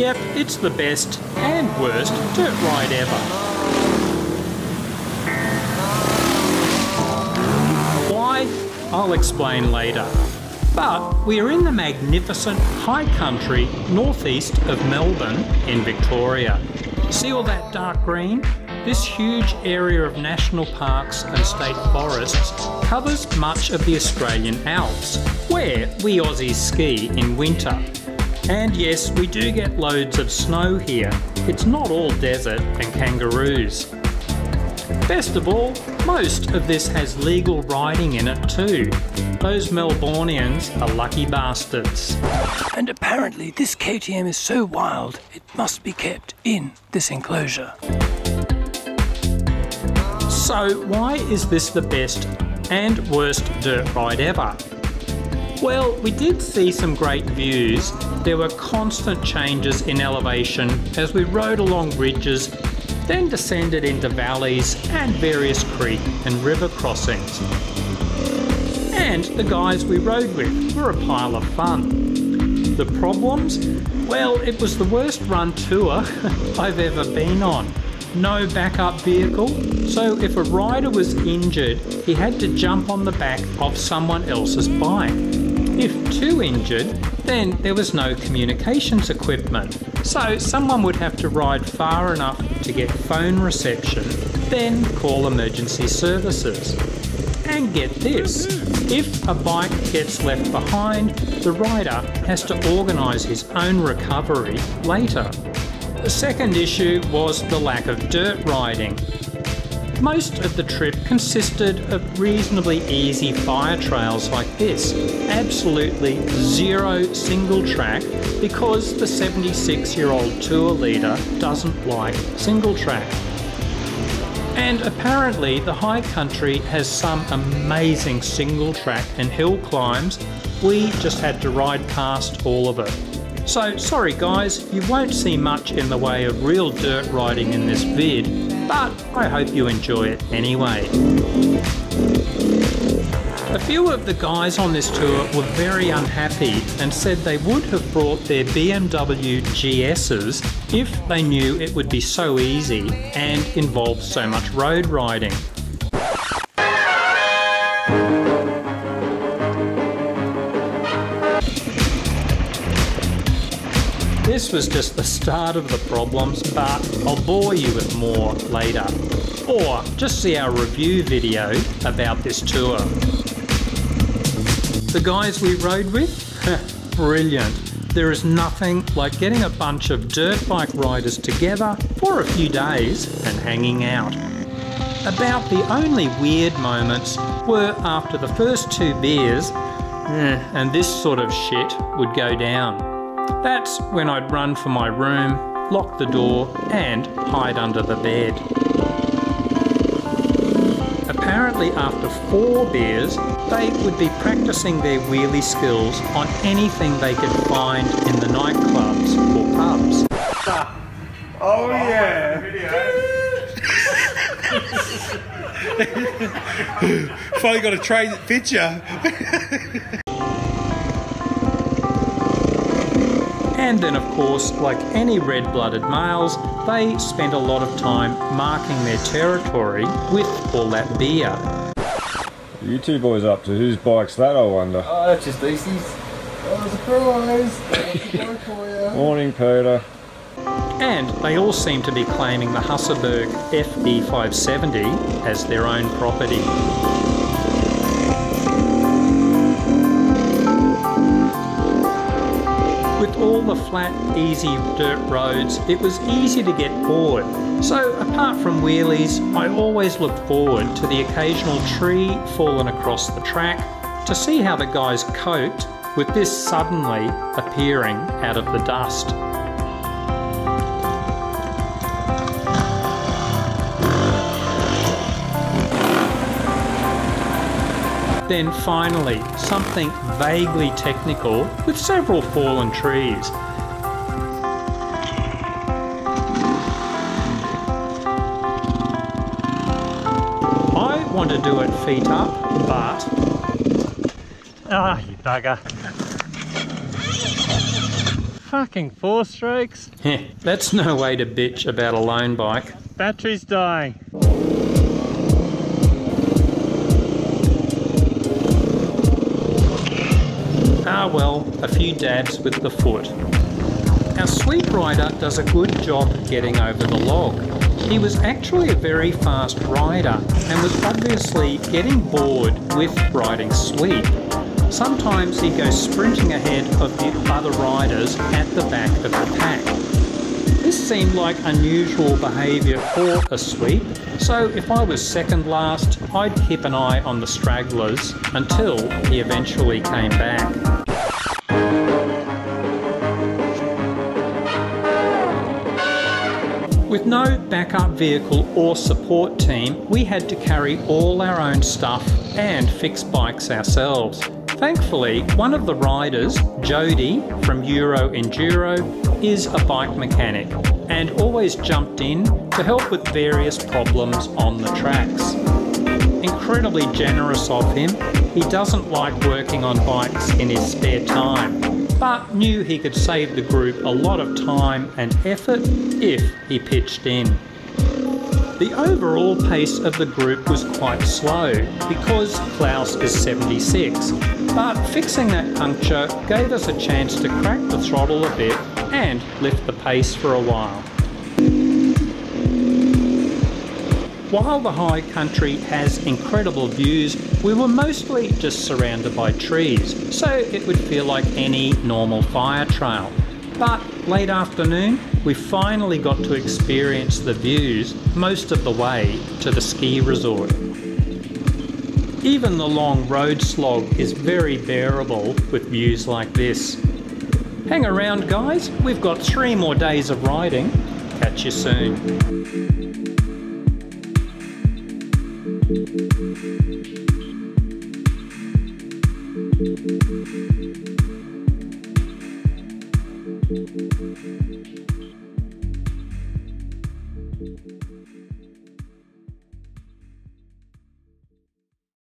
Yep, it's the best and worst dirt ride ever. Why? I'll explain later. But we are in the magnificent high country northeast of Melbourne in Victoria. See all that dark green? This huge area of national parks and state forests covers much of the Australian Alps, where we Aussies ski in winter. And yes, we do get loads of snow here. It's not all desert and kangaroos. Best of all, most of this has legal riding in it too. Those Melbournians are lucky bastards. And apparently this KTM is so wild, it must be kept in this enclosure. So why is this the best and worst dirt ride ever? Well, we did see some great views. There were constant changes in elevation as we rode along ridges, then descended into valleys and various creek and river crossings. And the guys we rode with were a pile of fun. The problems? Well, it was the worst run tour I've ever been on. No backup vehicle, so if a rider was injured, he had to jump on the back of someone else's bike. If too injured, then there was no communications equipment, so someone would have to ride far enough to get phone reception, then call emergency services. And get this, if a bike gets left behind, the rider has to organise his own recovery later. The second issue was the lack of dirt riding. Most of the trip consisted of reasonably easy fire trails like this. Absolutely zero single track because the 76-year-old tour leader doesn't like single track. And apparently the high country has some amazing single track and hill climbs. We just had to ride past all of it. So sorry guys, you won't see much in the way of real dirt riding in this vid, but I hope you enjoy it anyway. A few of the guys on this tour were very unhappy and said they would have brought their BMW GSs if they knew it would be so easy and involve so much road riding. This was just the start of the problems, but I'll bore you with more later. Or just see our review video about this tour. The guys we rode with? Brilliant. There is nothing like getting a bunch of dirt bike riders together for a few days and hanging out. About the only weird moments were after the first 2 beers, and this sort of shit would go down. That's when I'd run for my room, lock the door and hide under the bed. Apparently after 4 beers, they would be practicing their wheelie skills on anything they could find in the nightclubs or pubs. Oh yeah! Finally got a train that fits you. And then of course, like any red-blooded males, they spent a lot of time marking their territory with all that beer. What are you two boys up to? Whose bike's that, I wonder? Oh, that's just Eastie's. Oh, surprise! Morning, Peter. And they all seem to be claiming the Husserberg FE570 as their own property. With all the flat, easy dirt roads, it was easy to get bored. So apart from wheelies, I always looked forward to the occasional tree fallen across the track to see how the guys coped with this suddenly appearing out of the dust. Then finally, something vaguely technical with several fallen trees. I want to do it feet up, but... Ah, you bugger. Fucking 4 strokes. That's no way to bitch about a lone bike. Battery's dying. Ah well, a few dabs with the foot. Our sweep rider does a good job getting over the log. He was actually a very fast rider and was obviously getting bored with riding sweep. Sometimes he'd go sprinting ahead of the other riders at the back of the pack. This seemed like unusual behaviour for a sweep, so if I was second last, I'd keep an eye on the stragglers until he eventually came back. With no backup vehicle or support team, we had to carry all our own stuff and fix bikes ourselves. Thankfully, one of the riders, Jody from Euro Enduro, is a bike mechanic and always jumped in to help with various problems on the tracks. Incredibly generous of him, he doesn't like working on bikes in his spare time, but knew he could save the group a lot of time and effort if he pitched in. The overall pace of the group was quite slow because Klaus is 76, but fixing that puncture gave us a chance to crack the throttle a bit and lift the pace for a while. While the high country has incredible views, we were mostly just surrounded by trees, so it would feel like any normal fire trail. But late afternoon, we finally got to experience the views most of the way to the ski resort. Even the long road slog is very bearable with views like this. Hang around guys, we've got 3 more days of riding. Catch you soon.